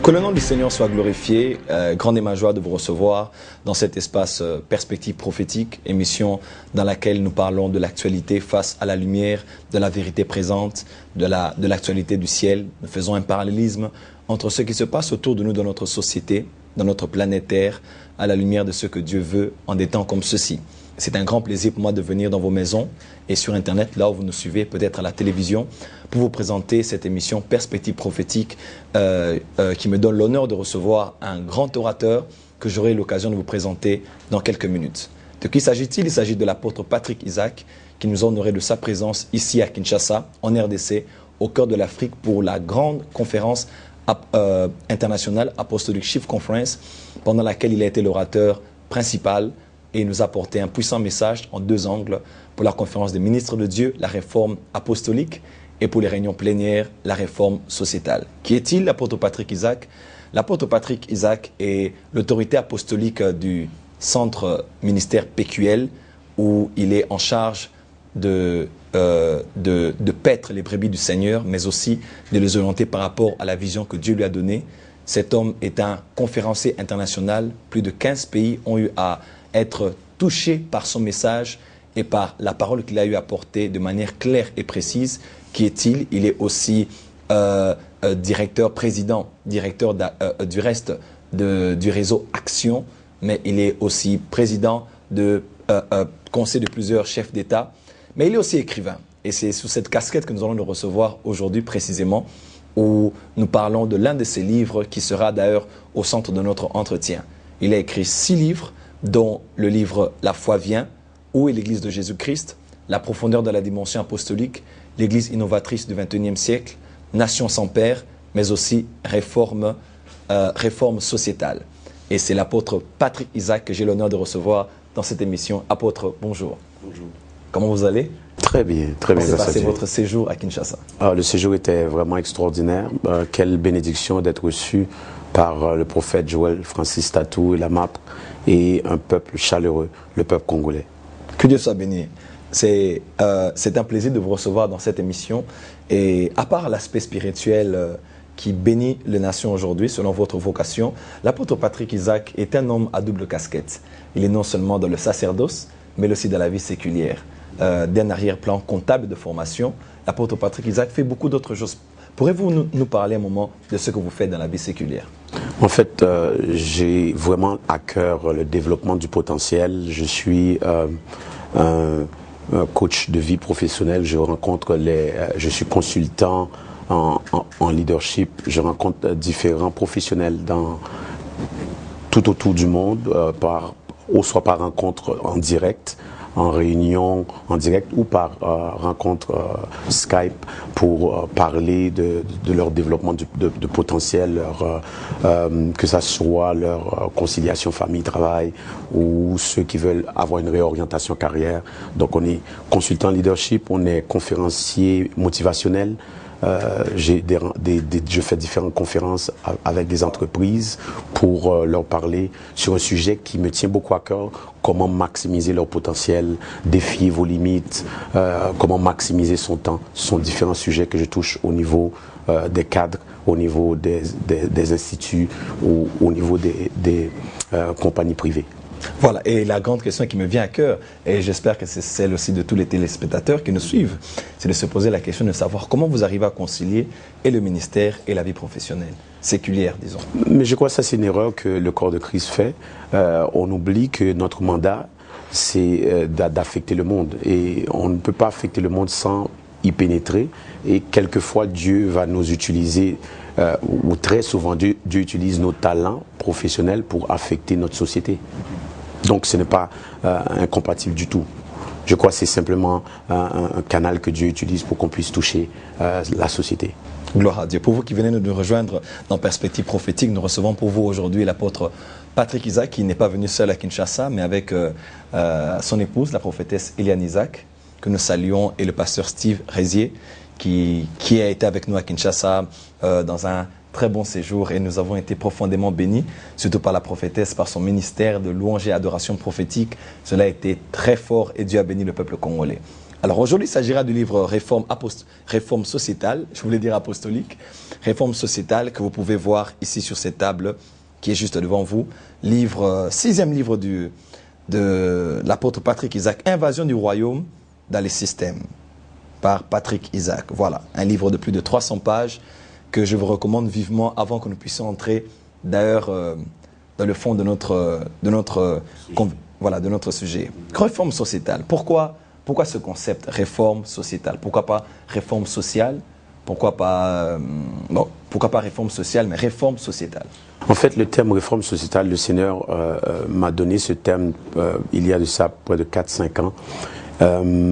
Que le nom du Seigneur soit glorifié. Grande est ma joie de vous recevoir dans cet espace Perspective prophétique, émission dans laquelle nous parlons de l'actualité face à la lumière, de la vérité présente, de l'actualité du ciel. Nous faisons un parallélisme entre ce qui se passe autour de nous dans notre société, dans notre planète Terre, à la lumière de ce que Dieu veut en des temps comme ceci. C'est un grand plaisir pour moi de venir dans vos maisons et sur Internet, là où vous nous suivez, peut-être à la télévision, pour vous présenter cette émission Perspective prophétique qui me donne l'honneur de recevoir un grand orateur que j'aurai l'occasion de vous présenter dans quelques minutes. De qui s'agit-il? Il s'agit de l'apôtre Patrick Isaac qui nous a honoré de sa présence ici à Kinshasa, en RDC, au cœur de l'Afrique pour la grande conférence internationale Apostolic Chief Conference, pendant laquelle il a été l'orateur principal et nous a apporté un puissant message en deux angles pour la conférence des ministres de Dieu, la réforme apostolique, et pour les réunions plénières, la réforme sociétale. Qui est-il, l'apôtre Patrick Isaac? L'apôtre Patrick Isaac est l'autorité apostolique du centre ministère PQL, où il est en charge de paître les brebis du Seigneur, mais aussi de les orienter par rapport à la vision que Dieu lui a donnée. Cet homme est un conférencier international. Plus de 15 pays ont eu à être touchés par son message et par la parole qu'il a eu à porter de manière claire et précise. Qui est-il? Il est aussi directeur, président, directeur du reste du réseau Action, mais il est aussi président de conseil de plusieurs chefs d'État, mais il est aussi écrivain. Et c'est sous cette casquette que nous allons le recevoir aujourd'hui précisément, où nous parlons de l'un de ses livres qui sera d'ailleurs au centre de notre entretien. Il a écrit 6 livres, dont le livre « La foi vient », Où est l'Église de Jésus-Christ, La profondeur de la dimension apostolique, L'Église innovatrice du XXIe siècle, Nation sans père, mais aussi réforme sociétale. Et c'est l'apôtre Patrick Isaac que j'ai l'honneur de recevoir dans cette émission. Apôtre, bonjour. Bonjour. Comment vous allez? Très bien, très bien. Comment s'est passé votre séjour à Kinshasa? Le séjour était vraiment extraordinaire. Quelle bénédiction d'être reçu par le prophète Joël Francis Tatou et la MAP et un peuple chaleureux, le peuple congolais. Que Dieu soit béni. C'est un plaisir de vous recevoir dans cette émission. Et à part l'aspect spirituel qui bénit les nations aujourd'hui, selon votre vocation, l'apôtre Patrick Isaac est un homme à double casquette. Il est non seulement dans le sacerdoce, mais aussi dans la vie séculière. D'un arrière-plan comptable de formation, l'apôtre Patrick Isaac fait beaucoup d'autres choses. Pourrez-vous nous parler un moment de ce que vous faites dans la vie séculière? En fait, j'ai vraiment à cœur le développement du potentiel. Je suis un coach de vie professionnelle. Je suis consultant en leadership. Je rencontre différents professionnels tout autour du monde, soit par rencontre en direct, en réunion en direct ou par rencontre Skype pour parler de leur développement de potentiel, que ça soit leur conciliation famille-travail ou ceux qui veulent avoir une réorientation carrière. Donc on est consultant leadership, on est conférencier motivationnel. Je fais différentes conférences avec des entreprises pour leur parler sur un sujet qui me tient beaucoup à cœur, comment maximiser leur potentiel, défier vos limites, comment maximiser son temps. Ce sont différents sujets que je touche au niveau des cadres, au niveau des instituts ou au niveau des compagnies privées. Voilà, et la grande question qui me vient à cœur, et j'espère que c'est celle aussi de tous les téléspectateurs qui nous suivent, c'est de se poser la question de savoir comment vous arrivez à concilier et le ministère et la vie professionnelle, séculière, disons. Mais je crois que ça, c'est une erreur que le corps de Christ fait. On oublie que notre mandat, c'est d'affecter le monde. Et on ne peut pas affecter le monde sans y pénétrer. Et quelquefois, Dieu va nous utiliser, ou très souvent, Dieu utilise nos talents professionnels pour affecter notre société. Donc ce n'est pas incompatible du tout. Je crois que c'est simplement un canal que Dieu utilise pour qu'on puisse toucher la société. Gloire à Dieu. Pour vous qui venez de nous rejoindre dans Perspective prophétique, nous recevons pour vous aujourd'hui l'apôtre Patrick Isaac, qui n'est pas venu seul à Kinshasa, mais avec son épouse, la prophétesse Eliane Isaac, que nous saluons, et le pasteur Steve Rézier, qui a été avec nous à Kinshasa dans un très bon séjour, et nous avons été profondément bénis, surtout par la prophétesse, par son ministère de louange et adoration prophétique. Cela a été très fort et Dieu a béni le peuple congolais. Alors aujourd'hui, il s'agira du livre Réforme sociétale, je voulais dire apostolique, Réforme sociétale que vous pouvez voir ici sur cette table qui est juste devant vous. Sixième livre de l'apôtre Patrick Isaac, Invasion du royaume dans les systèmes, par Patrick Isaac. Voilà, un livre de plus de 300 pages que je vous recommande vivement avant que nous puissions entrer d'ailleurs dans le fond de notre sujet. Réforme sociétale. Pourquoi ce concept réforme sociétale? Pourquoi pas réforme sociale? Pourquoi pas réforme sociale, mais réforme sociétale? En fait, le terme réforme sociétale, le Seigneur m'a donné ce terme il y a de ça près de 4-5 ans.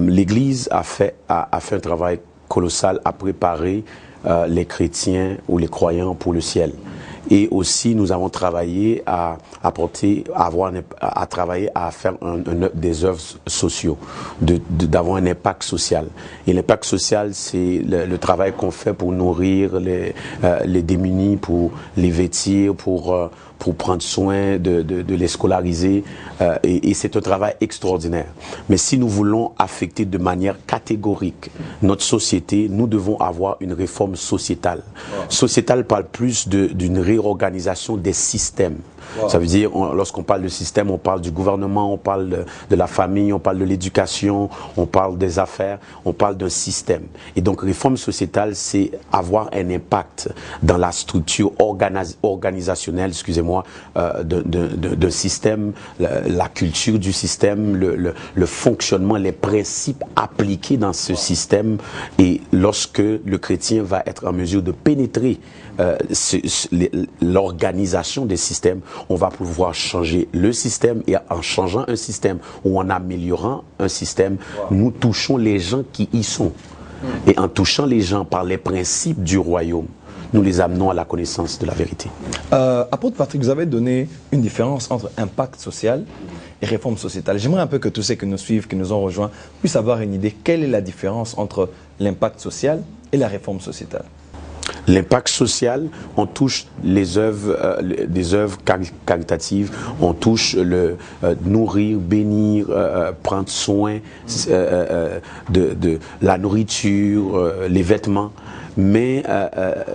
L'Église a fait un travail colossal à préparer les chrétiens ou les croyants pour le ciel. Et aussi, nous avons travaillé à faire des œuvres sociaux, d'avoir un impact social. Et l'impact social, c'est le travail qu'on fait pour nourrir les démunis, pour les vêtir, pour prendre soin de les scolariser. Et c'est un travail extraordinaire. Mais si nous voulons affecter de manière catégorique notre société, nous devons avoir une réforme sociétale. Sociétale parle plus d'une réorganisation des systèmes. Ça veut dire, lorsqu'on parle de système, on parle du gouvernement, on parle de la famille, on parle de l'éducation, on parle des affaires, on parle d'un système. Et donc, réforme sociétale, c'est avoir un impact dans la structure organisationnelle, excusez-moi, d'un système, la culture du système, le fonctionnement, les principes appliqués dans ce système. Et lorsque le chrétien va être en mesure de pénétrer l'organisation des systèmes, on va pouvoir changer le système, et en changeant un système ou en améliorant un système, nous touchons les gens qui y sont. Et en touchant les gens par les principes du royaume, nous les amenons à la connaissance de la vérité. Apôtre Patrick, vous avez donné une différence entre impact social et réforme sociétale. J'aimerais un peu que tous ceux qui nous suivent, qui nous ont rejoints, puissent avoir une idée. Quelle est la différence entre l'impact social et la réforme sociétale? L'impact social, on touche des œuvres caritatives, on touche nourrir, bénir, prendre soin de la nourriture, les vêtements. Mais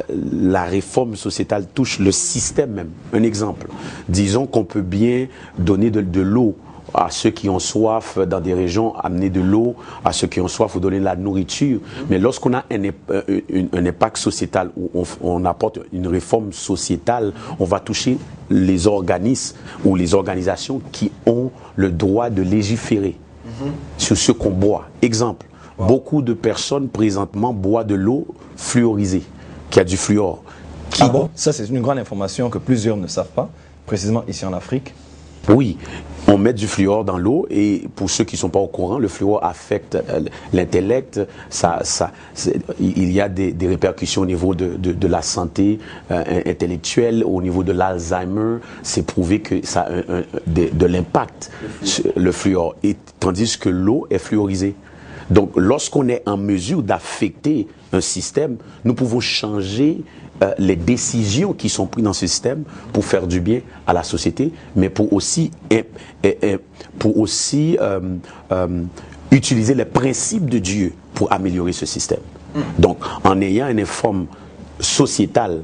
la réforme sociétale touche le système même. Un exemple, disons qu'on peut bien donner de l'eau à ceux qui ont soif dans des régions, amener de l'eau, à ceux qui ont soif, vous donner de la nourriture. Mais lorsqu'on a un impact sociétal, où on apporte une réforme sociétale, on va toucher les organismes ou les organisations qui ont le droit de légiférer sur ce qu'on boit. Exemple, beaucoup de personnes présentement boivent de l'eau fluorisée, qui a du fluor. Ça, c'est une grande information que plusieurs ne savent pas, précisément ici en Afrique. Oui, on met du fluor dans l'eau, et pour ceux qui ne sont pas au courant, le fluor affecte l'intellect. Il y a des répercussions au niveau de la santé intellectuelle, au niveau de l'Alzheimer. C'est prouvé que ça a de l'impact sur le fluor, tandis que l'eau est fluorisée. Donc, lorsqu'on est en mesure d'affecter un système, nous pouvons changer les décisions qui sont prises dans ce système pour faire du bien à la société, mais pour aussi utiliser les principes de Dieu pour améliorer ce système. Donc, en ayant une réforme sociétale,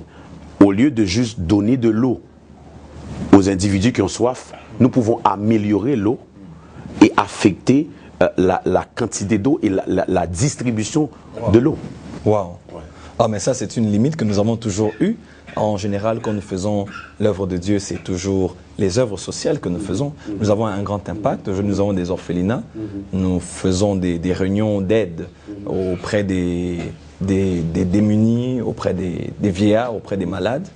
au lieu de juste donner de l'eau aux individus qui ont soif, nous pouvons améliorer l'eau et affecter la quantité d'eau et la distribution de l'eau. Wow. Ah, mais ça, c'est une limite que nous avons toujours eue. En général, quand nous faisons l'œuvre de Dieu, c'est toujours les œuvres sociales que nous faisons. Nous avons un grand impact. Nous avons des orphelinats. Nous faisons des réunions d'aide auprès des démunis, auprès des vieillards, auprès des malades.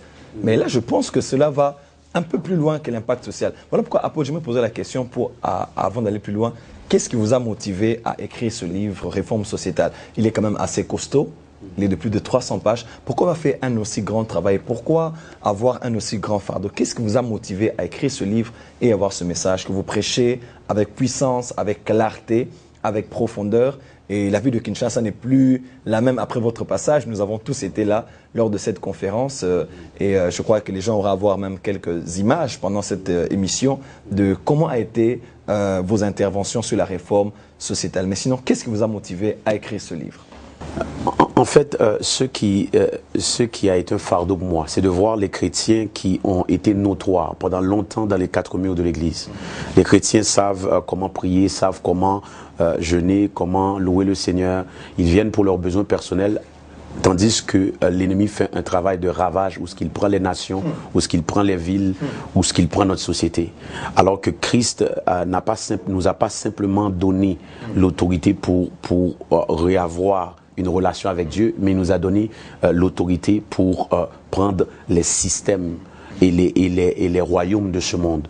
Mais là, je pense que cela va un peu plus loin que l'impact social. Voilà pourquoi, apôtre, je me posais la question avant d'aller plus loin. Qu'est-ce qui vous a motivé à écrire ce livre, Réforme sociétale? Il est quand même assez costaud. Il est de plus de 300 pages. Pourquoi avoir fait un aussi grand travail? Pourquoi avoir un aussi grand fardeau? Qu'est-ce qui vous a motivé à écrire ce livre et avoir ce message que vous prêchez avec puissance, avec clarté, avec profondeur. Et la vie de Kinshasa n'est plus la même après votre passage. Nous avons tous été là lors de cette conférence. Et je crois que les gens auront à voir même quelques images pendant cette émission de comment a été vos interventions sur la réforme sociétale. Mais sinon, qu'est-ce qui vous a motivé à écrire ce livre? En fait, ce qui a été un fardeau pour moi, c'est de voir les chrétiens qui ont été notoires pendant longtemps dans les quatre murs de l'Église. Les chrétiens savent comment prier, savent comment jeûner, comment louer le Seigneur. Ils viennent pour leurs besoins personnels, tandis que l'ennemi fait un travail de ravage où ce qu'il prend les nations, où ce qu'il prend les villes, où ce qu'il prend notre société. Alors que Christ nous a pas simplement donné l'autorité pour réavoir une relation avec Dieu, mais il nous a donné l'autorité pour prendre les systèmes et les royaumes de ce monde.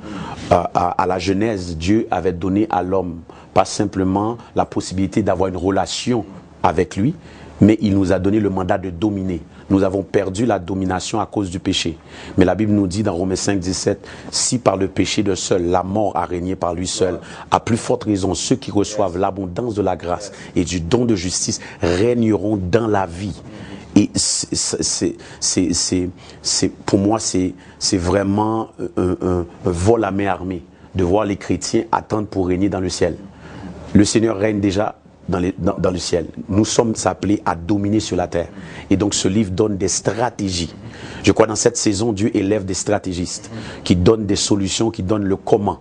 À la Genèse, Dieu avait donné à l'homme pas simplement la possibilité d'avoir une relation avec lui, mais il nous a donné le mandat de dominer. Nous avons perdu la domination à cause du péché. Mais la Bible nous dit dans Romains 5, 17, si par le péché de seul, la mort a régné par lui seul, à plus forte raison, ceux qui reçoivent l'abondance de la grâce et du don de justice régneront dans la vie. Et pour moi, c'est vraiment un vol à main armée de voir les chrétiens attendre pour régner dans le ciel. Le Seigneur règne déjà dans le ciel. Nous sommes appelés à dominer sur la terre. Et donc ce livre donne des stratégies. Je crois dans cette saison, Dieu élève des stratégistes qui donnent des solutions, qui donnent le comment.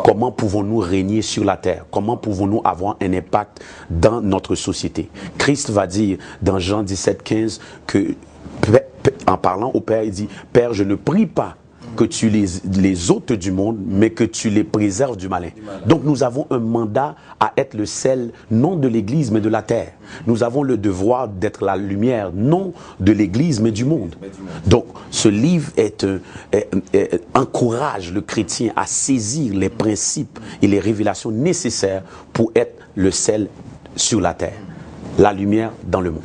Comment pouvons-nous régner sur la terre? Comment pouvons-nous avoir un impact dans notre société? Christ va dire dans Jean 17, 15 que, en parlant au Père, il dit, Père, je ne prie pas que tu les ôtes du monde, mais que tu les préserves du malin. Donc nous avons un mandat à être le sel, non de l'Église, mais de la terre. Nous avons le devoir d'être la lumière, non de l'Église, mais du monde. Donc ce livre encourage le chrétien à saisir les principes et les révélations nécessaires pour être le sel sur la terre, la lumière dans le monde.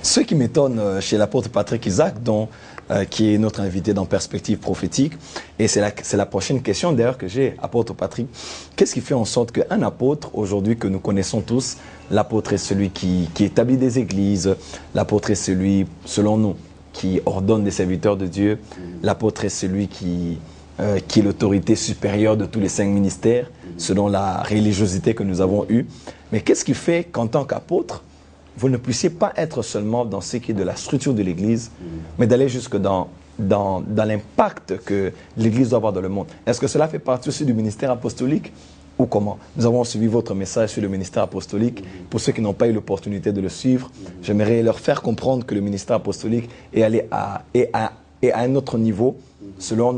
Ce qui m'étonne chez l'apôtre Patrick Isaac, qui est notre invité dans Perspective prophétique, et c'est la prochaine question d'ailleurs que j'ai, apôtre Patrick. Qu'est-ce qui fait en sorte qu'un apôtre, aujourd'hui que nous connaissons tous, l'apôtre est celui qui établit des églises, l'apôtre est celui, selon nous, qui ordonne des serviteurs de Dieu, l'apôtre est celui qui est l'autorité supérieure de tous les 5 ministères, selon la religiosité que nous avons eue. Mais qu'est-ce qui fait qu'en tant qu'apôtre, vous ne puissiez pas être seulement dans ce qui est de la structure de l'Église, mais d'aller jusque dans l'impact que l'Église doit avoir dans le monde? Est-ce que cela fait partie aussi du ministère apostolique ou comment? Nous avons suivi votre message sur le ministère apostolique. Pour ceux qui n'ont pas eu l'opportunité de le suivre, j'aimerais leur faire comprendre que le ministère apostolique est allé à un autre niveau selon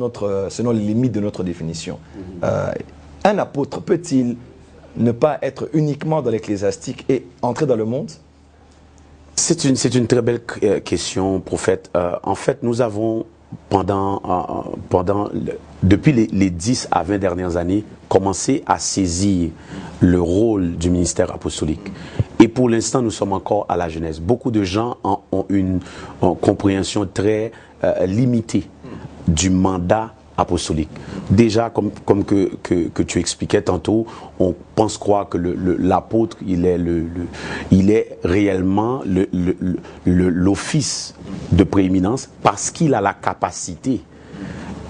les limites de notre définition. Un apôtre peut-il ne pas être uniquement dans l'ecclésiastique et entrer dans le monde? C'est une très belle question, prophète. En fait, nous avons, depuis les 10 à 20 dernières années, commencé à saisir le rôle du ministère apostolique. Et pour l'instant, nous sommes encore à la genèse. Beaucoup de gens ont une compréhension très limitée du mandat apostolique. Déjà, comme que tu expliquais tantôt, on pense croire que l'apôtre, il est réellement l'office de prééminence parce qu'il a la capacité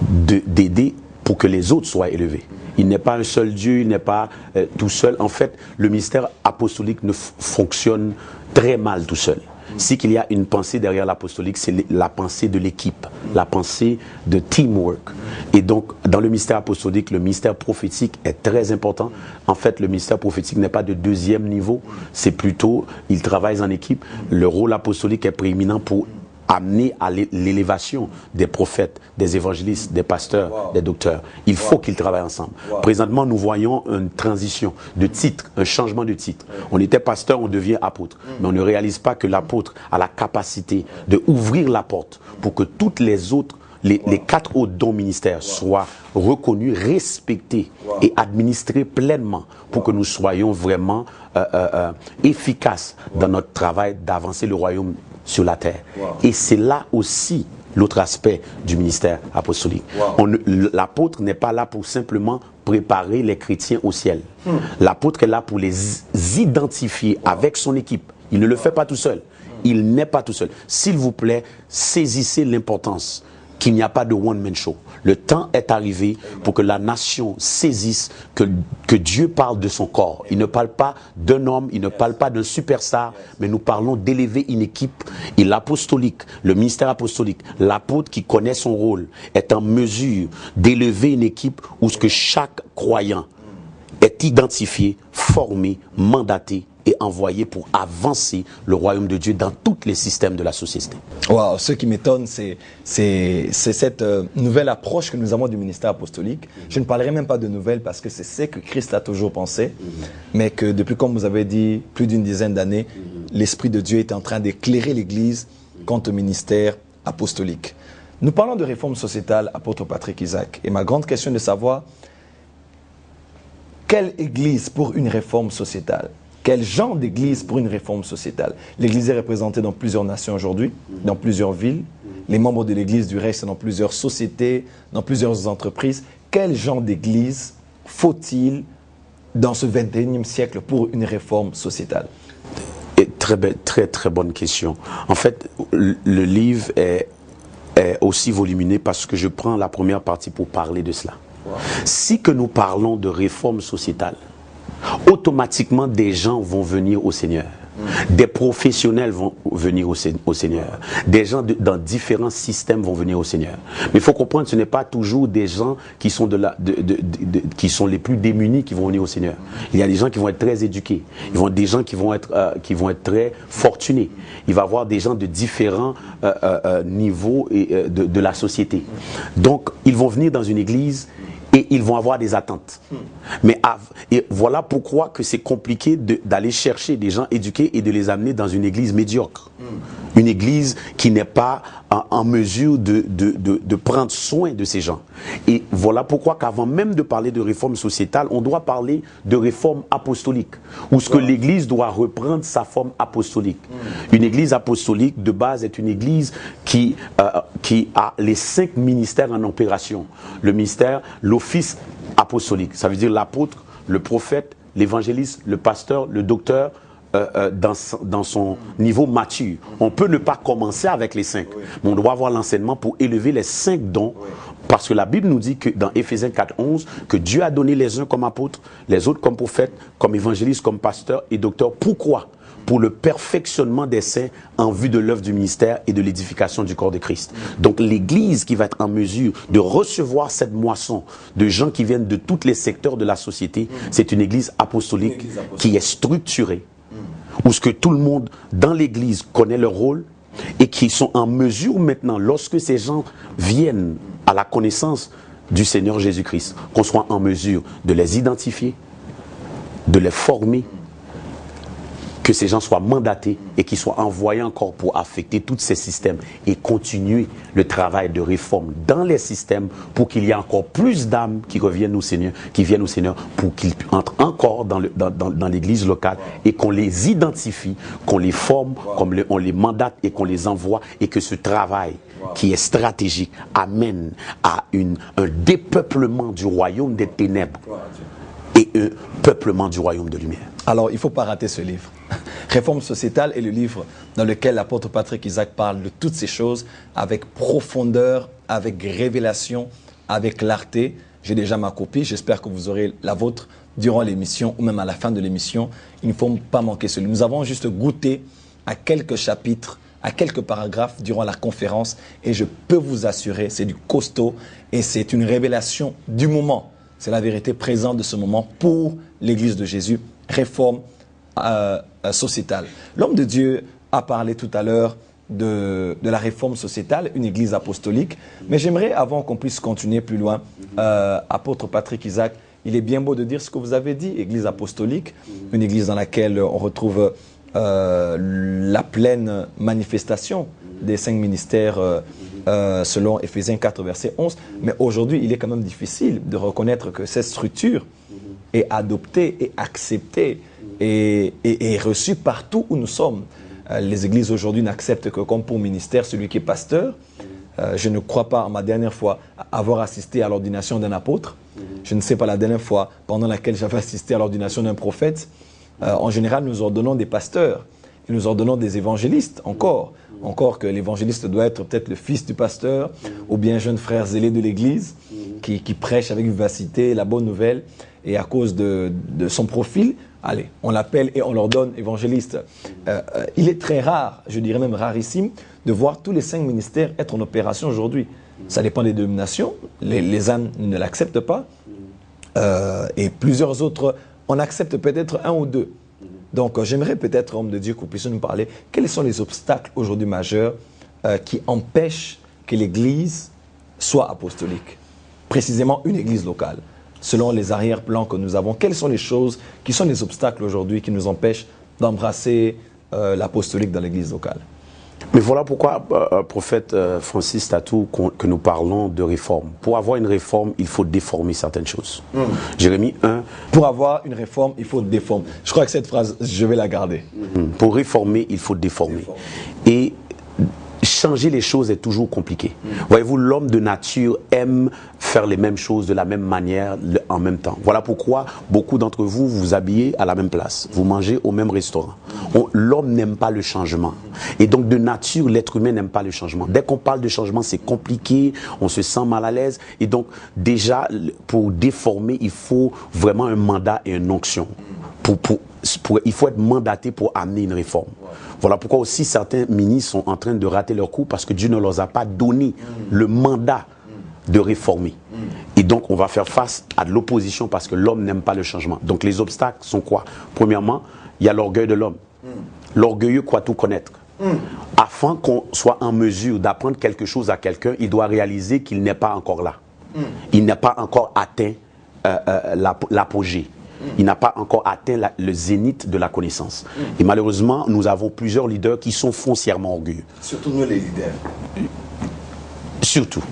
d'aider pour que les autres soient élevés. Il n'est pas un seul Dieu, il n'est pas tout seul. En fait, le ministère apostolique ne fonctionne très mal tout seul. Si qu'il y a une pensée derrière l'apostolique, c'est la pensée de l'équipe, la pensée de teamwork. Et donc, dans le ministère apostolique, le ministère prophétique est très important. En fait, le ministère prophétique n'est pas de deuxième niveau, c'est plutôt, ils travaillent en équipe. Le rôle apostolique est prééminent pour amener à l'élévation des prophètes, des évangélistes, des pasteurs, des docteurs. Il faut qu'ils travaillent ensemble. Présentement, nous voyons une transition de titre, un changement de titre. On était pasteur, on devient apôtre. Mais on ne réalise pas que l'apôtre a la capacité d'ouvrir la porte pour que toutes les autres, les 4 autres dons ministères soient reconnus, respectés et administrés pleinement pour que nous soyons vraiment efficaces dans notre travail d'avancer le royaume sur la terre. Et c'est là aussi l'autre aspect du ministère apostolique. L'apôtre n'est pas là pour simplement préparer les chrétiens au ciel. L'apôtre est là pour les identifier avec son équipe. Il ne le fait pas tout seul. Il n'est pas tout seul. S'il vous plaît, saisissez l'importance qu'il n'y a pas de one-man show. Le temps est arrivé pour que la nation saisisse que Dieu parle de son corps. Il ne parle pas d'un homme, il ne parle pas d'un superstar, mais nous parlons d'élever une équipe. Et l'apostolique, le ministère apostolique, l'apôtre qui connaît son rôle, est en mesure d'élever une équipe où ce que chaque croyant est identifié, formé, mandaté et envoyé pour avancer le royaume de Dieu dans tous les systèmes de la société. Wow, ce qui m'étonne, c'est cette nouvelle approche que nous avons du ministère apostolique. Je ne parlerai même pas de nouvelle parce que c'est ce que Christ a toujours pensé, mais que depuis, comme vous avez dit, plus d'une dizaine d'années, l'Esprit de Dieu est en train d'éclairer l'Église quant au ministère apostolique. Nous parlons de réforme sociétale, apôtre Patrick Isaac, et ma grande question est de savoir quelle Église pour une réforme sociétale? Quel genre d'église pour une réforme sociétale? L'église est représentée dans plusieurs nations aujourd'hui, dans plusieurs villes. Les membres de l'église du reste sont dans plusieurs sociétés, dans plusieurs entreprises. Quel genre d'église faut-il dans ce 21e siècle pour une réforme sociétale? Et très bonne question. En fait, le livre est aussi volumineux parce que je prends la première partie pour parler de cela. Wow. Si que nous parlons de réforme sociétale, automatiquement des gens vont venir au Seigneur. Des professionnels vont venir au Seigneur. Des gens dans différents systèmes vont venir au Seigneur. Mais il faut comprendre, ce n'est pas toujours des gens qui sont, qui sont les plus démunis qui vont venir au Seigneur. Il y a des gens qui vont être très éduqués. Des gens qui vont être très fortunés. Il va y avoir des gens de différents niveaux de la société. Donc, ils vont venir dans une église et ils vont avoir des attentes. Et voilà pourquoi que c'est compliqué d'aller chercher des gens éduqués et de les amener dans une église médiocre. Une église qui n'est pas en mesure de prendre soin de ces gens. Et voilà pourquoi qu'avant même de parler de réforme sociétale, on doit parler de réforme apostolique, où ce que l'église doit reprendre sa forme apostolique. Une église apostolique de base est une église qui a les 5 ministères en opération. Le ministère, l'office apostolique, ça veut dire l'apôtre, le prophète, l'évangéliste, le pasteur, le docteur, dans son niveau mature. On peut ne pas commencer avec les 5, mais on doit avoir l'enseignement pour élever les 5 dons, parce que la Bible nous dit que dans Éphésiens 4:11, que Dieu a donné les uns comme apôtres, les autres comme prophètes, comme évangélistes, comme pasteurs et docteurs. Pourquoi? Pour le perfectionnement des saints en vue de l'œuvre du ministère et de l'édification du corps de Christ. Donc l'Église qui va être en mesure de recevoir cette moisson de gens qui viennent de tous les secteurs de la société, c'est une Église apostolique qui est structurée, où ce que tout le monde dans l'Église connaît leur rôle et qui sont en mesure maintenant, lorsque ces gens viennent à la connaissance du Seigneur Jésus-Christ, qu'on soit en mesure de les identifier, de les former, que ces gens soient mandatés et qu'ils soient envoyés encore pour affecter tous ces systèmes et continuer le travail de réforme dans les systèmes pour qu'il y ait encore plus d'âmes qui reviennent au Seigneur, qui viennent au Seigneur, pour qu'ils entrent encore dans l'église locale et qu'on les identifie, qu'on les forme, on les mandate et qu'on les envoie, et que ce travail qui est stratégique amène à un dépeuplement du royaume des ténèbres et un peuplement du royaume de lumière. Alors, il ne faut pas rater ce livre. Réforme sociétale est le livre dans lequel l'apôtre Patrick Isaac parle de toutes ces choses avec profondeur, avec révélation, avec clarté. J'ai déjà ma copie, j'espère que vous aurez la vôtre durant l'émission ou même à la fin de l'émission. Il ne faut pas manquer ce livre. Nous avons juste goûté à quelques chapitres, à quelques paragraphes durant la conférence, et je peux vous assurer, c'est du costaud et c'est une révélation du moment. C'est la vérité présente de ce moment pour l'Église de Jésus. Réforme sociétale. L'homme de Dieu a parlé tout à l'heure de la réforme sociétale, une église apostolique. Mais j'aimerais, avant qu'on puisse continuer plus loin, apôtre Patrick Isaac, il est bien beau de dire ce que vous avez dit, église apostolique, une église dans laquelle on retrouve la pleine manifestation des 5 ministères selon Éphésiens 4, verset 11. Mais aujourd'hui, il est quand même difficile de reconnaître que cette structure est adoptée et acceptée et reçue partout où nous sommes. Les églises aujourd'hui n'acceptent que comme pour ministère celui qui est pasteur. Je ne crois pas, en ma dernière fois, avoir assisté à l'ordination d'un apôtre. Je ne sais pas la dernière fois pendant laquelle j'avais assisté à l'ordination d'un prophète. En général, nous ordonnons des pasteurs et nous ordonnons des évangélistes encore. Encore que l'évangéliste doit être peut-être le fils du pasteur ou bien un jeune frère zélé de l'église qui prêche avec vivacité la bonne nouvelle. Et à cause de son profil, allez, on l'appelle et on l'ordonne évangéliste. Il est très rare, je dirais même rarissime, de voir tous les 5 ministères être en opération aujourd'hui. Ça dépend des dénominations. Les âmes ne l'acceptent pas. Et plusieurs autres, on accepte peut-être 1 ou 2. Donc, j'aimerais peut-être, homme de Dieu, que vous puissiez nous parler. Quels sont les obstacles aujourd'hui majeurs qui empêchent que l'Église soit apostolique? Précisément une Église locale. Selon les arrière-plans que nous avons, quelles sont les choses qui sont les obstacles aujourd'hui qui nous empêchent d'embrasser l'apostolique dans l'Église locale? Mais voilà pourquoi, prophète Francis Tatou, que nous parlons de réforme. Pour avoir une réforme, il faut déformer certaines choses. Jérémie 1. Pour avoir une réforme, il faut déformer. Je crois que cette phrase, je vais la garder. Pour réformer, il faut déformer. Et changer les choses est toujours compliqué. Voyez-vous, l'homme de nature aime faire les mêmes choses de la même manière en même temps. Voilà pourquoi beaucoup d'entre vous vous habillez à la même place. Vous mangez au même restaurant. L'homme n'aime pas le changement. Et donc de nature, l'être humain n'aime pas le changement. Dès qu'on parle de changement, c'est compliqué, on se sent mal à l'aise. Et donc déjà, pour déformer, il faut vraiment un mandat et une onction. Il faut être mandaté pour amener une réforme. Voilà pourquoi aussi certains ministres sont en train de rater leur coup parce que Dieu ne leur a pas donné le mandat de réformer. Et donc on va faire face à de l'opposition parce que l'homme n'aime pas le changement. Donc les obstacles sont quoi? Premièrement, il y a l'orgueil de l'homme. L'orgueilleux croit tout connaître. Afin qu'on soit en mesure d'apprendre quelque chose à quelqu'un, il doit réaliser qu'il n'est pas encore là. Il n'a pas encore atteint l'apogée. Il n'a pas encore atteint le zénith de la connaissance. Et malheureusement, nous avons plusieurs leaders qui sont foncièrement orgueilleux. Surtout nous les leaders. Surtout.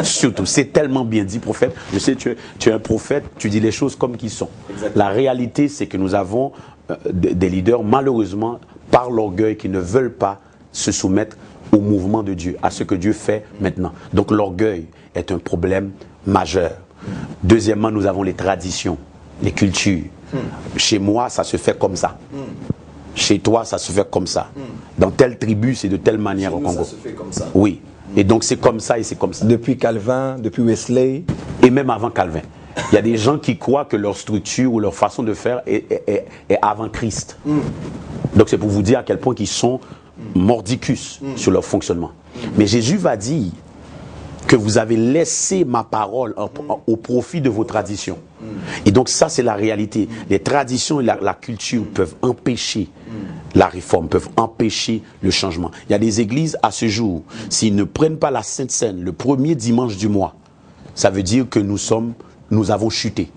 Surtout. C'est tellement bien dit, prophète. Je sais, tu es un prophète, tu dis les choses comme qu'ils sont. Exactement. La réalité, c'est que nous avons des leaders, malheureusement, par l'orgueil, qui ne veulent pas se soumettre au mouvement de Dieu, à ce que Dieu fait maintenant. Donc l'orgueil est un problème majeur. Deuxièmement, nous avons les traditions. Les cultures. Chez moi, ça se fait comme ça. Chez toi, ça se fait comme ça. Dans telle tribu, c'est de telle manière au Congo. Ça se fait comme ça. Oui. Et donc, c'est comme ça et c'est comme ça. Depuis Calvin, depuis Wesley. Et même avant Calvin. Il y a des gens qui croient que leur structure ou leur façon de faire est avant Christ. Donc, c'est pour vous dire à quel point ils sont mordicus sur leur fonctionnement. Mais Jésus va dire que vous avez laissé ma parole au profit de vos traditions. Et donc ça, c'est la réalité. Les traditions et la culture peuvent empêcher la réforme, peuvent empêcher le changement. Il y a des églises à ce jour, s'ils ne prennent pas la Sainte Seine le premier dimanche du mois, ça veut dire que nous avons chuté.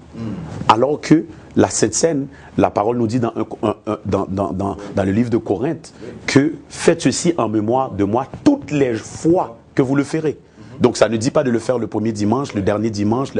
Alors que la Sainte Seine, la parole nous dit dans le livre de Corinthe que faites ceci en mémoire de moi toutes les fois que vous le ferez. Donc ça ne dit pas de le faire le premier dimanche, le dernier dimanche,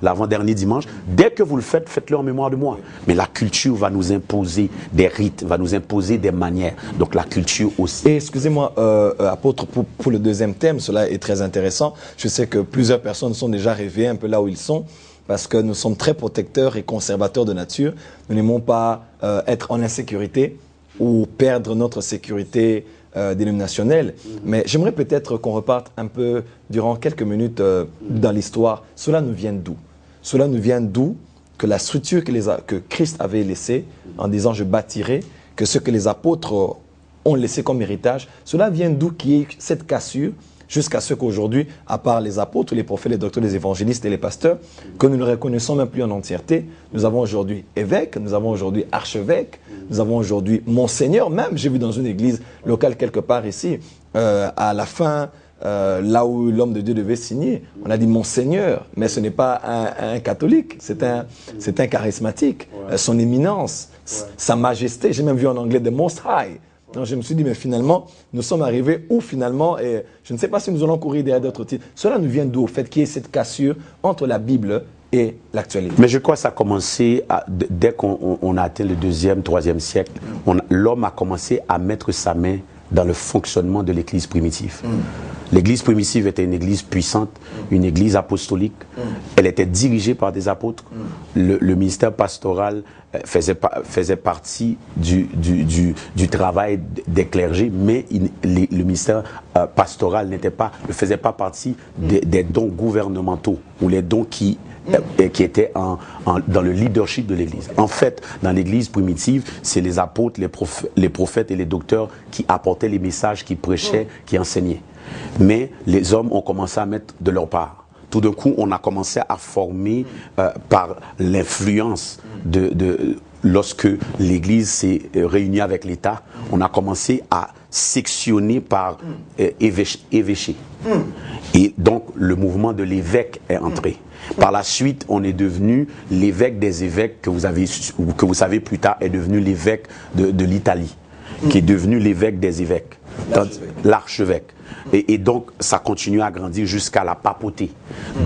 l'avant-dernier dimanche. Dès que vous le faites, faites-le en mémoire de moi. Mais la culture va nous imposer des rites, va nous imposer des manières. Donc la culture aussi. Et excusez-moi, apôtre, pour le deuxième thème, cela est très intéressant. Je sais que plusieurs personnes sont déjà réveillées un peu là où ils sont, parce que nous sommes très protecteurs et conservateurs de nature. Nous n'aimons pas être en insécurité ou perdre notre sécurité dénominationnelle. Mais j'aimerais peut-être qu'on reparte un peu durant quelques minutes dans l'histoire. Cela nous vient d'où? Cela nous vient d'où que la structure que Christ avait laissée en disant je bâtirai, que ce que les apôtres ont laissé comme héritage, cela vient d'où qu'il y ait cette cassure jusqu'à ce qu'aujourd'hui, à part les apôtres, les prophètes, les docteurs, les évangélistes et les pasteurs, que nous ne reconnaissons même plus en entièreté, nous avons aujourd'hui évêque, nous avons aujourd'hui archevêque, nous avons aujourd'hui monseigneur, même j'ai vu dans une église locale quelque part ici, à la fin, là où l'homme de Dieu devait signer, on a dit monseigneur, mais ce n'est pas un catholique, c'est un charismatique, son éminence, sa majesté, j'ai même vu en anglais the most high. Donc je me suis dit, mais finalement, nous sommes arrivés où finalement, et je ne sais pas si nous allons courir derrière d'autres titres. Cela nous vient d'où, au fait qu'il y ait cette cassure entre la Bible et l'actualité? Mais je crois que ça a commencé, dès qu'on a atteint le 2e, 3e siècle, l'homme a commencé à mettre sa main dans le fonctionnement de l'Église primitive. L'église primitive était une église puissante, une église apostolique. Elle était dirigée par des apôtres. Le ministère pastoral faisait partie du travail des clergés, mais le ministère pastoral ne faisait pas partie des dons gouvernementaux ou les dons qui étaient dans le leadership de l'Église. En fait, dans l'Église primitive, c'est les apôtres, les prophètes et les docteurs qui apportaient les messages, qui prêchaient, qui enseignaient. Mais les hommes ont commencé à mettre de leur part. Tout d'un coup, on a commencé à former par l'influence lorsque l'Église s'est réunie avec l'État, on a commencé à sectionner par évêché. Et donc, le mouvement de l'évêque est entré. Par la suite, on est devenu l'évêque des évêques que vous savez plus tard est devenu l'évêque de l'Italie, qui est devenu l'évêque des évêques, l'archevêque. Et donc, ça continue à grandir jusqu'à la papauté.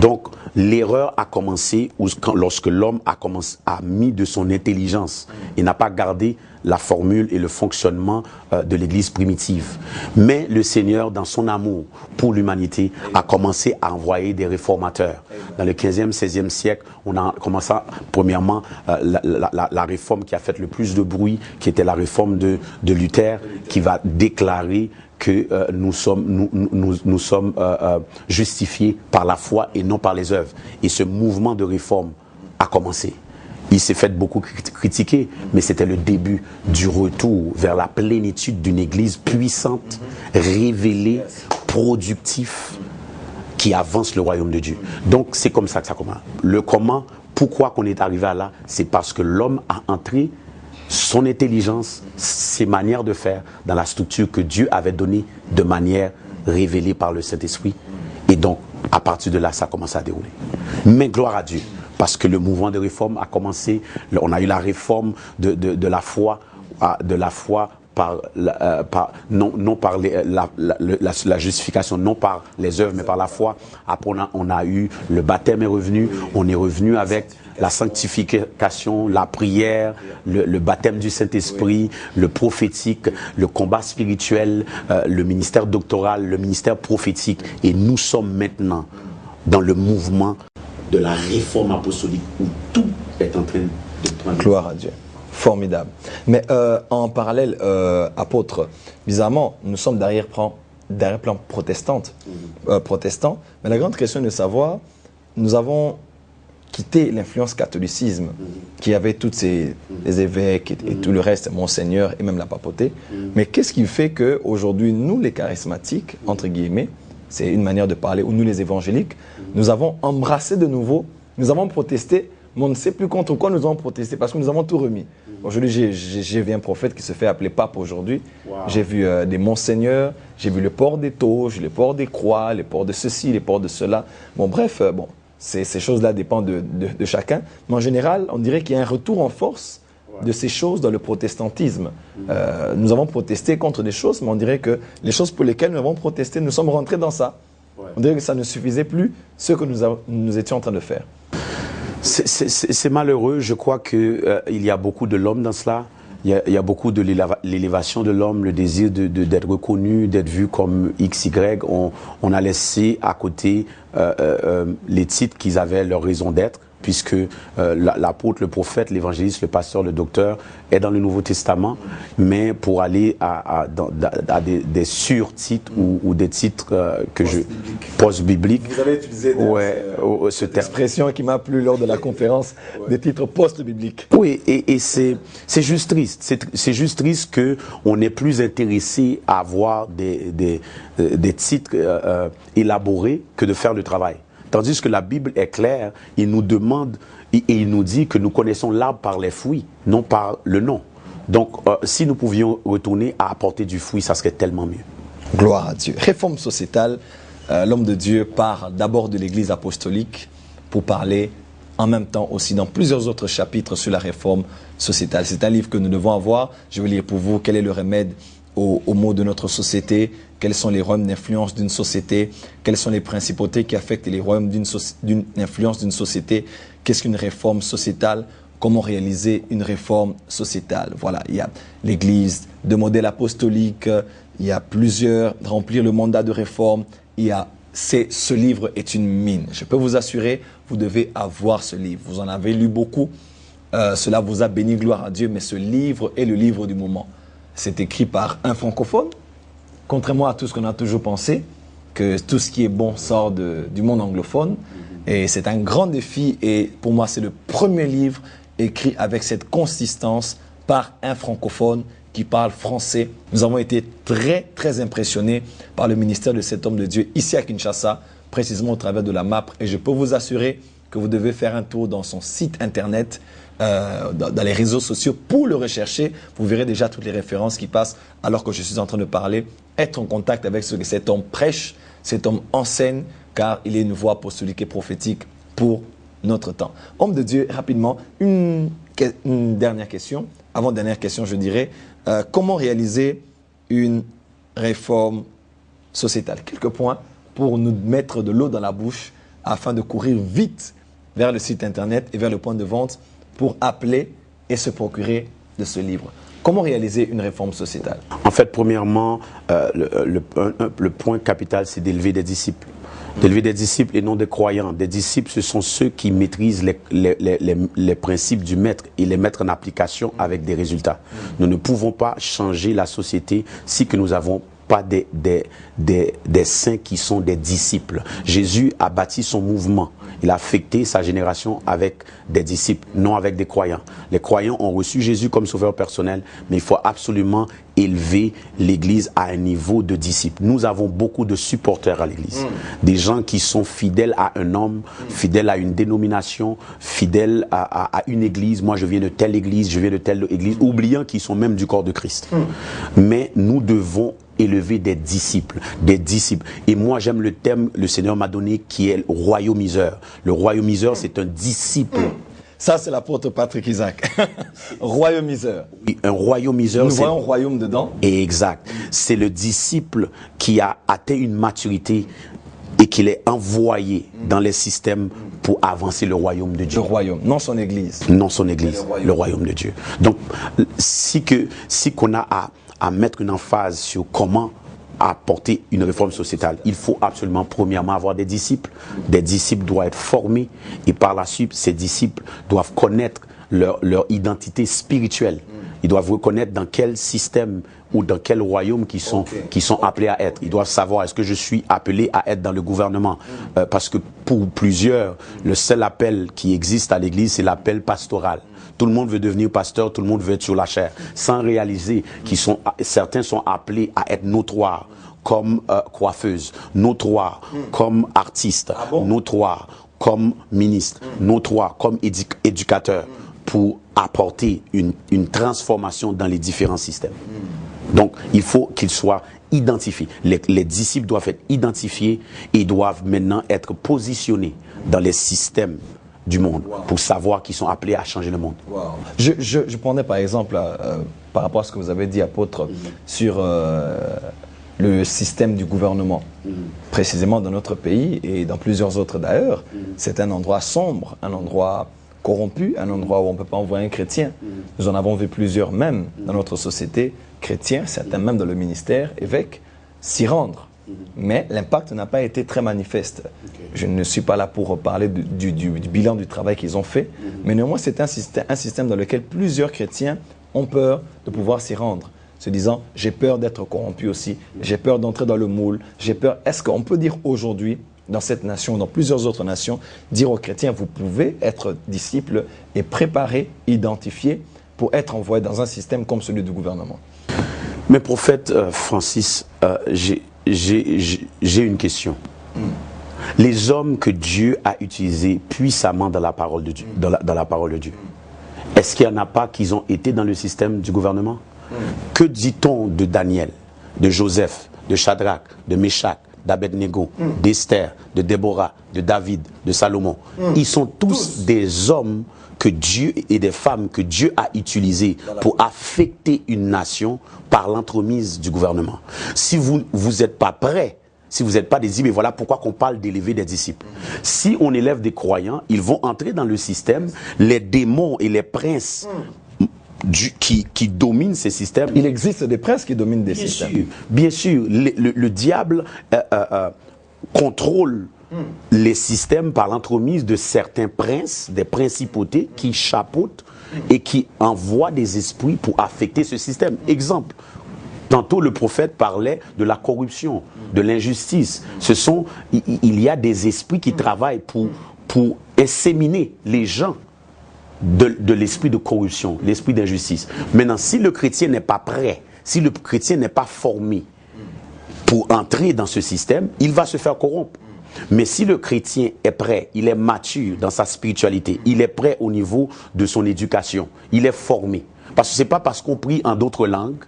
Donc, l'erreur a commencé lorsque l'homme a mis de son intelligence et n'a pas gardé la formule et le fonctionnement de l'Église primitive. Mais le Seigneur, dans son amour pour l'humanité, a commencé à envoyer des réformateurs. Dans le 15e, 16e siècle, on a commencé, premièrement, la réforme qui a fait le plus de bruit, qui était la réforme de Luther, qui va déclarer que nous sommes justifiés par la foi et non par les œuvres. Et ce mouvement de réforme a commencé. Il s'est fait beaucoup critiquer, mais c'était le début du retour vers la plénitude d'une église puissante, révélée, productive, qui avance le royaume de Dieu. Donc c'est comme ça que ça commence. Le comment, pourquoi qu'on est arrivé à là, c'est parce que l'homme a entré son intelligence, ses manières de faire dans la structure que Dieu avait donnée de manière révélée par le Saint-Esprit. Et donc, à partir de là, ça a commencé à dérouler. Mais gloire à Dieu, parce que le mouvement de réforme a commencé, on a eu la réforme de la foi non par la justification, non par les œuvres, mais par la foi. Après, on a eu le baptême est revenu, on est revenu avec la sanctification, la prière, le baptême du Saint-Esprit, le prophétique, le combat spirituel, le ministère doctoral, le ministère prophétique. Et nous sommes maintenant dans le mouvement de la réforme apostolique où tout est en train de prendre. Gloire à Dieu. Formidable. Mais en parallèle, apôtre, bizarrement, nous sommes d'arrière-plan protestant. Mais la grande question est de savoir, nous avons quitté l'influence catholicisme qui avait tous les évêques et tout le reste, Monseigneur et même la papauté. Mais qu'est-ce qui fait qu'aujourd'hui, nous les charismatiques, entre guillemets, c'est une manière de parler, ou nous les évangéliques, nous avons embrassé de nouveau, nous avons protesté, mais on ne sait plus contre quoi nous avons protesté, parce que nous avons tout remis. Aujourd'hui, j'ai vu un prophète qui se fait appeler pape aujourd'hui. Wow. J'ai vu des monseigneurs, j'ai vu le port des toges, le port des croix, le port de ceci, le port de cela. Bon, bref, ces choses-là dépendent de chacun. Mais en général, on dirait qu'il y a un retour en force de ces choses dans le protestantisme. Nous avons protesté contre des choses, mais on dirait que les choses pour lesquelles nous avons protesté, nous sommes rentrés dans ça. On dirait que ça ne suffisait plus ce que nous étions en train de faire. C'est malheureux. Je crois qu'il y a beaucoup de l'homme dans cela. Il y a beaucoup de l'élévation de l'homme, le désir d'être reconnu, d'être vu comme XY. On a laissé à côté les titres qu'ils avaient leur raison d'être, puisque l'apôtre, le prophète, l'évangéliste, le pasteur, le docteur est dans le Nouveau Testament, mais pour aller à des sur-titres ou des titres post-bibliques. Vous avez utilisé cette expression qui m'a plu lors de la conférence, des titres post-bibliques. Oui, et c'est juste triste. C'est juste triste qu'on n'est plus intéressé à avoir des titres élaborés que de faire le travail. Tandis que la Bible est claire, il nous demande et il nous dit que nous connaissons l'arbre par les fruits, non par le nom. Donc, si nous pouvions retourner à apporter du fruit, ça serait tellement mieux. Gloire à Dieu. Réforme sociétale, l'homme de Dieu part d'abord de l'Église apostolique pour parler en même temps aussi dans plusieurs autres chapitres sur la réforme sociétale. C'est un livre que nous devons avoir. Je vais lire pour vous quel est le remède aux maux de notre société, quels sont les royaumes d'influence d'une société, quelles sont les principautés qui affectent les royaumes d'une influence d'une société, qu'est-ce qu'une réforme sociétale, comment réaliser une réforme sociétale. Voilà, il y a l'Église de modèle apostolique, il y a plusieurs, remplir le mandat de réforme, ce livre est une mine. Je peux vous assurer, vous devez avoir ce livre. Vous en avez lu beaucoup. Cela vous a béni, gloire à Dieu. Mais ce livre est le livre du moment. C'est écrit par un francophone. Contrairement à tout ce qu'on a toujours pensé, que tout ce qui est bon sort du monde anglophone. Et c'est un grand défi. Et pour moi, c'est le premier livre écrit avec cette consistance par un francophone qui parle français. Nous avons été très, très impressionnés par le ministère de cet homme de Dieu ici à Kinshasa, précisément au travers de la MAPRE. Et je peux vous assurer que vous devez faire un tour dans son site internet, dans les réseaux sociaux pour le rechercher. Vous verrez déjà toutes les références qui passent alors que je suis en train de parler. Être en contact avec ce que cet homme prêche, cet homme enseigne, car il est une voix apostolique et prophétique pour notre temps. Homme de Dieu, rapidement, une dernière question. Avant-dernière question, je dirais, comment réaliser une réforme sociétale? Quelques points pour nous mettre de l'eau dans la bouche afin de courir vite vers le site internet et vers le point de vente pour appeler et se procurer de ce livre. Comment réaliser une réforme sociétale? En fait, premièrement, le point capital, c'est d'élever des disciples. D'élever des disciples et non des croyants. Des disciples, ce sont ceux qui maîtrisent les principes du maître et les mettre en application avec des résultats. Nous ne pouvons pas changer la société si que nous n'avons pas des saints qui sont des disciples. Jésus a bâti son mouvement. Il a affecté sa génération avec des disciples, non avec des croyants. Les croyants ont reçu Jésus comme sauveur personnel, mais il faut absolument élever l'Église à un niveau de disciples. Nous avons beaucoup de supporters à l'Église. Des gens qui sont fidèles à un homme, fidèles à une dénomination, fidèles à une Église. Moi, je viens de telle Église, je viens de telle Église, oubliant qu'ils sont même du corps de Christ. Mais nous devons élever des disciples, des disciples. Et moi, j'aime le thème, le Seigneur m'a donné, qui est le royaumiseur. Le royaumiseur, c'est un disciple. Ça, c'est l'apôtre Patrick Isaac. Royaumiseur. Oui, un royaumiseur. Nous voyons royaume dedans. Exact. C'est le disciple qui a atteint une maturité et qu'il est envoyé dans les systèmes pour avancer le royaume de Dieu. Le royaume, non son église. Non son église, le royaume de Dieu. Donc, si qu'on a à mettre une emphase sur comment apporter une réforme sociétale, il faut absolument premièrement avoir des disciples. Des disciples doivent être formés et par la suite, ces disciples doivent connaître leur identité spirituelle. Ils doivent reconnaître dans quel système ou dans quel royaume qui sont appelés à être. Ils doivent savoir, est-ce que je suis appelé à être dans le gouvernement? Parce que pour plusieurs, le seul appel qui existe à l'église, c'est l'appel pastoral. Tout le monde veut devenir pasteur, tout le monde veut être sur la chair, sans réaliser certains sont appelés à être notoires comme coiffeuses, notoires comme artistes, notoires comme ministres, notoires comme éducateurs, pour apporter une transformation dans les différents systèmes. Donc, il faut qu'ils soient identifiés. Les disciples doivent être identifiés et doivent maintenant être positionnés dans les systèmes du monde pour savoir qu'ils sont appelés à changer le monde. Je prenais par exemple, par rapport à ce que vous avez dit, apôtre, sur le système du gouvernement. Précisément dans notre pays et dans plusieurs autres d'ailleurs, c'est un endroit sombre, un endroit corrompu, un endroit où on ne peut pas envoyer un chrétien. Nous en avons vu plusieurs même dans notre société, chrétiens, certains même dans le ministère, évêques, s'y rendre. Mais l'impact n'a pas été très manifeste. Je ne suis pas là pour parler du bilan du travail qu'ils ont fait, mais néanmoins c'est un système dans lequel plusieurs chrétiens ont peur de pouvoir s'y rendre, se disant j'ai peur d'être corrompu aussi, j'ai peur d'entrer dans le moule, j'ai peur. Est-ce qu'on peut dire aujourd'hui, dans cette nation, dans plusieurs autres nations, dire aux chrétiens, vous pouvez être disciples et préparés, identifiés pour être envoyés dans un système comme celui du gouvernement? Mais prophète Francis, j'ai une question. Les hommes que Dieu a utilisés puissamment dans la parole de Dieu, dans la parole de Dieu, est-ce qu'il n'y en a pas qui ont été dans le système du gouvernement? Que dit-on de Daniel, de Joseph, de Shadrach, de Meshach, d'Abednego, d'Esther, de Déborah, de David, de Salomon? Ils sont tous des hommes que Dieu et des femmes que Dieu a utilisées pour affecter une nation par l'entremise du gouvernement. Si vous n'êtes pas prêts, si vous n'êtes pas des disciples, et voilà pourquoi qu'on parle d'élever des disciples. Si on élève des croyants, ils vont entrer dans le système, les démons et les princes qui dominent ces systèmes. Il existe des princes qui dominent des systèmes. Bien sûr, le diable contrôle les systèmes par l'entremise de certains princes, des principautés qui chapeautent et qui envoient des esprits pour affecter ce système. Exemple, tantôt le prophète parlait de la corruption, de l'injustice. Il y a des esprits qui travaillent pour inséminer les gens de l'esprit de corruption, l'esprit d'injustice. Maintenant, si le chrétien n'est pas prêt, si le chrétien n'est pas formé pour entrer dans ce système, il va se faire corrompre. Mais si le chrétien est prêt, il est mature dans sa spiritualité, il est prêt au niveau de son éducation, il est formé. Parce que ce n'est pas parce qu'on prie en d'autres langues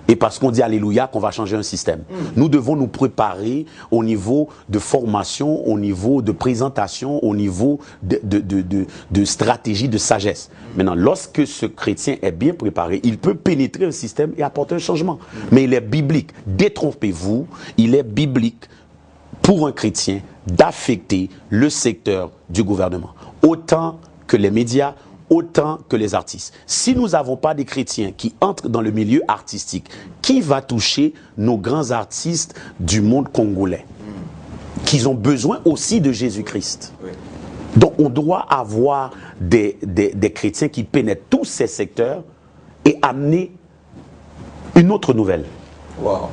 et parce qu'on dit Alléluia qu'on va changer un système. Nous devons nous préparer au niveau de formation, au niveau de présentation, au niveau de stratégie, de sagesse. Maintenant, lorsque ce chrétien est bien préparé, il peut pénétrer un système et apporter un changement. Mais il est biblique. Détrompez-vous, il est biblique pour un chrétien d'affecter le secteur du gouvernement. Autant que les médias, autant que les artistes. Si nous n'avons pas des chrétiens qui entrent dans le milieu artistique, qui va toucher nos grands artistes du monde congolais, qui ont besoin aussi de Jésus-Christ? Donc on doit avoir des chrétiens qui pénètrent tous ces secteurs et amener une autre nouvelle. Wow.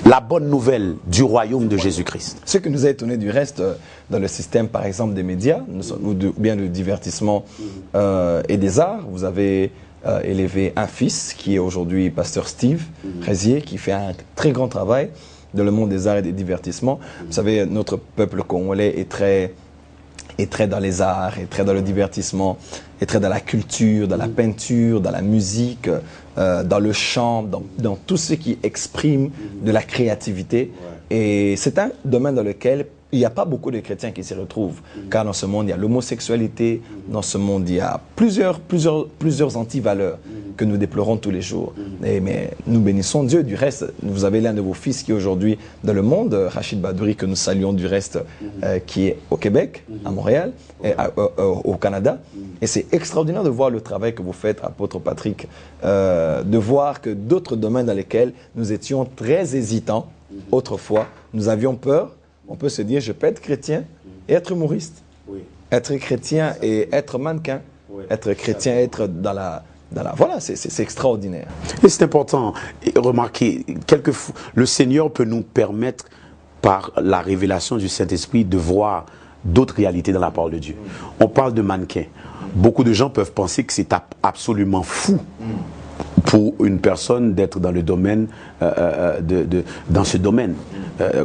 La bonne nouvelle du royaume de Jésus-Christ. Ce qui nous a étonné du reste dans le système, par exemple, des médias, ou bien du divertissement et des arts, vous avez élevé un fils qui est aujourd'hui pasteur Steve Rézier, qui fait un très grand travail dans le monde des arts et des divertissements. Vous savez, notre peuple congolais est très dans les arts, est très dans le divertissement, est très dans la culture, dans la peinture, dans la musique, dans le chant, dans tout ce qui exprime de la créativité. Et c'est un domaine dans lequel il n'y a pas beaucoup de chrétiens qui s'y retrouvent. Car dans ce monde, il y a l'homosexualité, dans ce monde, il y a plusieurs antivaleurs que nous déplorons tous les jours. Mais nous bénissons Dieu. Du reste, vous avez l'un de vos fils qui est aujourd'hui dans le monde, Rachid Badouri, que nous saluons du reste, qui est au Québec, à Montréal, et au Canada. Et c'est extraordinaire de voir le travail que vous faites, apôtre Patrick, de voir que d'autres domaines dans lesquels nous étions très hésitants autrefois, nous avions peur. On peut se dire, je peux être chrétien et être humoriste. Être chrétien et être mannequin. Être chrétien et être dans la... Voilà, c'est extraordinaire. Et c'est important. Remarquez, quelquefois, le Seigneur peut nous permettre, par la révélation du Saint-Esprit, de voir d'autres réalités dans la parole de Dieu. On parle de mannequin. Beaucoup de gens peuvent penser que c'est absolument fou pour une personne d'être dans le domaine, dans ce domaine,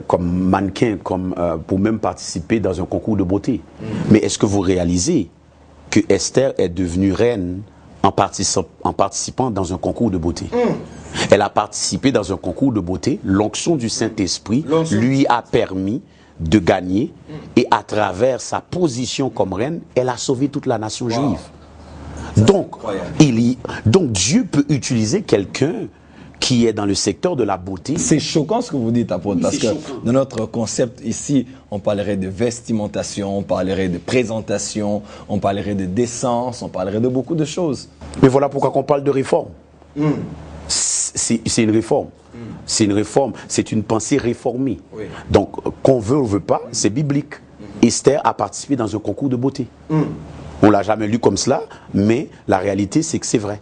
comme mannequin, comme pour même participer dans un concours de beauté. Mais est-ce que vous réalisez que Esther est devenue reine en participant dans un concours de beauté? Elle a participé dans un concours de beauté. L'onction du Saint-Esprit lui a permis de gagner, et à travers sa position comme reine, elle a sauvé toute la nation juive. Donc Dieu peut utiliser quelqu'un qui est dans le secteur de la beauté. C'est choquant ce que vous dites, apôtre, parce que dans notre concept ici, on parlerait de vestimentation, on parlerait de présentation, on parlerait de décence, on parlerait de beaucoup de choses. Mais voilà pourquoi on parle de réforme. C'est une réforme. C'est une réforme, c'est une pensée réformée. Donc, qu'on veut ou veut pas, c'est biblique. Esther a participé dans un concours de beauté. On ne l'a jamais lu comme cela, mais la réalité, c'est que c'est vrai.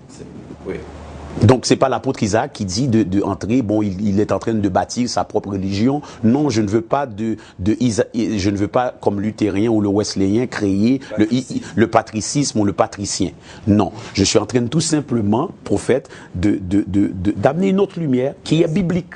Donc, ce n'est pas l'apôtre Isaac qui dit de entrer, bon, il est en train de bâtir sa propre religion. Non, je ne veux pas je ne veux pas, comme luthérien ou le wesleyen, créer le patricisme ou le patricien. Non, je suis en train tout simplement, prophète, d'amener une autre lumière qui est biblique.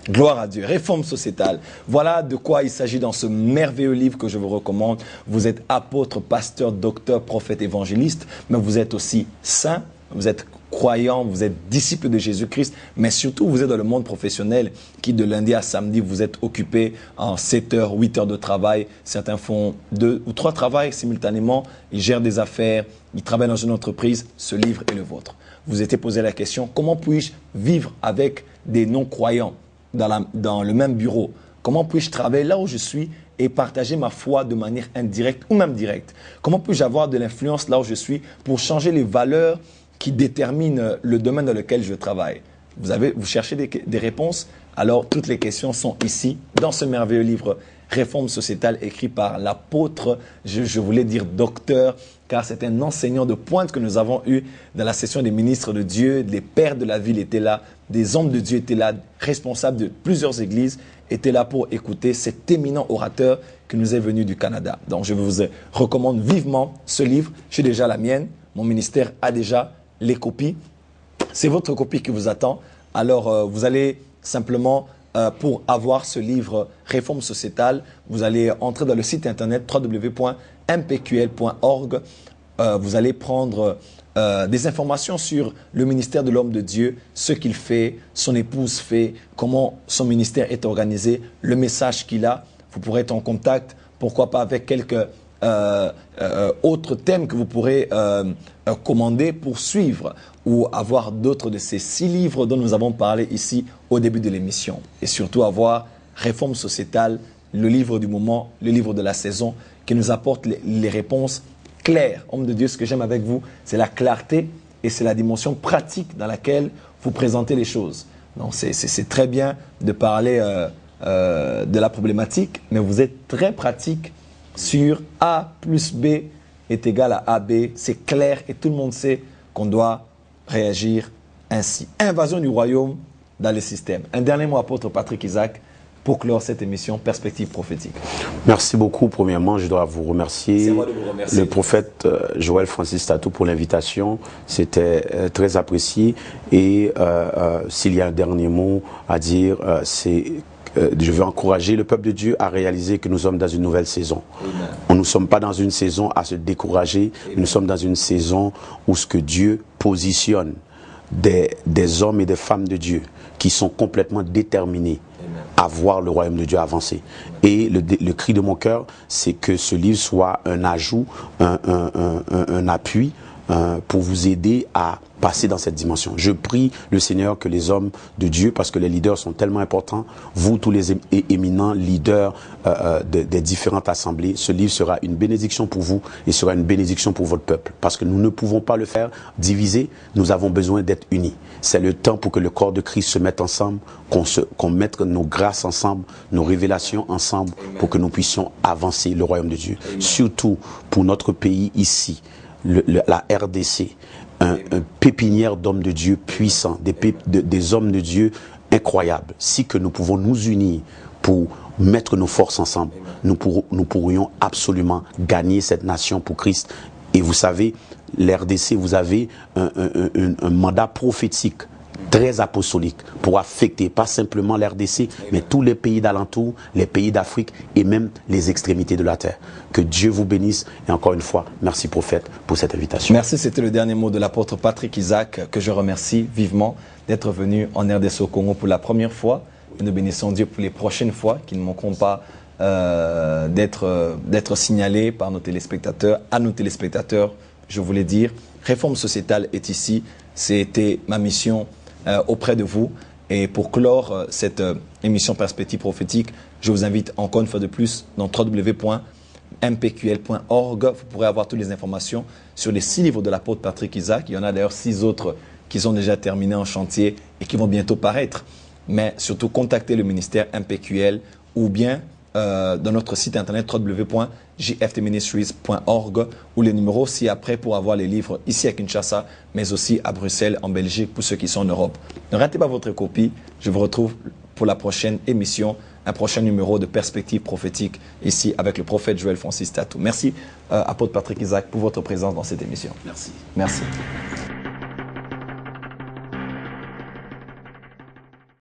Gloire à Dieu. Réforme sociétale. Voilà de quoi il s'agit dans ce merveilleux livre que je vous recommande. Vous êtes apôtre, pasteur, docteur, prophète, évangéliste, mais vous êtes aussi saint, vous êtes croyant, vous êtes disciple de Jésus-Christ, mais surtout vous êtes dans le monde professionnel qui de lundi à samedi vous êtes occupé en 7 heures, 8 heures de travail. Certains font 2 ou 3 travails simultanément, ils gèrent des affaires, ils travaillent dans une entreprise. Ce livre est le vôtre. Vous étiez posé la question, comment puis-je vivre avec des non-croyants dans le même bureau? Comment puis-je travailler là où je suis et partager ma foi de manière indirecte ou même directe? Comment puis-je avoir de l'influence là où je suis pour changer les valeurs qui déterminent le domaine dans lequel je travaille? Vous cherchez des réponses Alors, toutes les questions sont ici, dans ce merveilleux livre Réforme sociétale, écrit par l'apôtre, je voulais dire docteur, car c'est un enseignant de pointe que nous avons eu dans la session des ministres de Dieu. Les pères de la ville étaient là, des hommes de Dieu étaient là, responsables de plusieurs églises étaient là pour écouter cet éminent orateur qui nous est venu du Canada. Donc, je vous recommande vivement ce livre. J'ai déjà la mienne. Mon ministère a déjà les copies. C'est votre copie qui vous attend. Alors, vous allez simplement, pour avoir ce livre Réforme sociétale, vous allez entrer dans le site internet www.mpql.org. Vous allez prendre des informations sur le ministère de l'homme de Dieu, ce qu'il fait, son épouse fait, comment son ministère est organisé, le message qu'il a. Vous pourrez être en contact, pourquoi pas avec quelques autres thèmes que vous pourrez commander pour suivre ou avoir d'autres de ces 6 livres dont nous avons parlé ici au début de l'émission. Et surtout avoir Réforme sociétale, le livre du moment, le livre de la saison, qui nous apporte les réponses claires. Homme de Dieu, ce que j'aime avec vous, c'est la clarté et c'est la dimension pratique dans laquelle vous présentez les choses. Donc c'est très bien de parler de la problématique, mais vous êtes très pratique sur A plus B est égal à AB. C'est clair et tout le monde sait qu'on doit réagir ainsi. Invasion du royaume dans le système. Un dernier mot, apôtre Patrick Isaac, pour clore cette émission Perspective prophétique. Merci beaucoup. Premièrement, je dois vous remercier. C'est moi de vous remercier. Le prophète Joël Francis Tatou pour l'invitation. C'était très apprécié. Et s'il y a un dernier mot à dire, c'est je veux encourager le peuple de Dieu à réaliser que nous sommes dans une nouvelle saison. Nous ne sommes pas dans une saison à se décourager. Amen. Nous sommes dans une saison où ce que Dieu positionne des hommes et des femmes de Dieu qui sont complètement déterminés à voir le royaume de Dieu avancer. Et le cri de mon cœur, c'est que ce livre soit un ajout, un appui pour vous aider à passer dans cette dimension. Je prie le Seigneur que les hommes de Dieu, parce que les leaders sont tellement importants, vous tous les éminents leaders des différentes assemblées, ce livre sera une bénédiction pour vous et sera une bénédiction pour votre peuple. Parce que nous ne pouvons pas le faire diviser, nous avons besoin d'être unis. C'est le temps pour que le corps de Christ se mette ensemble, qu'on mette nos grâces ensemble, nos révélations ensemble, pour que nous puissions avancer le royaume de Dieu. Amen. Surtout pour notre pays ici, la RDC, un pépinière d'hommes de Dieu puissants, des hommes de Dieu incroyables. Si que nous pouvons nous unir pour mettre nos forces ensemble, nous pourrions absolument gagner cette nation pour Christ. Et vous savez, l'RDC, vous avez un mandat prophétique très apostolique pour affecter pas simplement l'RDC, mais tous les pays d'alentour, les pays d'Afrique et même les extrémités de la terre. Que Dieu vous bénisse et encore une fois, merci prophète pour cette invitation. Merci, c'était le dernier mot de l'apôtre Patrick Isaac, que je remercie vivement d'être venu en RDC au Congo pour la première fois. Et nous bénissons Dieu pour les prochaines fois qui ne manqueront pas d'être signalés par nos téléspectateurs. À nos téléspectateurs, je voulais dire, Réforme sociétale est ici. C'était ma mission auprès de vous. Et pour clore cette émission Perspective prophétique, je vous invite encore une fois de plus dans www.mpql.org. Vous pourrez avoir toutes les informations sur les 6 livres de l'apôtre Patrick Isaac. Il y en a d'ailleurs 6 autres qui sont déjà terminés en chantier et qui vont bientôt paraître. Mais surtout, contactez le ministère MPQL ou bien dans notre site internet www.jftministries.org ou les numéros ci-après pour avoir les livres ici à Kinshasa, mais aussi à Bruxelles, en Belgique, pour ceux qui sont en Europe. Ne ratez pas votre copie. Je vous retrouve pour la prochaine émission, un prochain numéro de Perspective prophétique ici avec le prophète Joël Francis Tatou. Merci, apôtre Patrick Isaac, pour votre présence dans cette émission. Merci. Merci.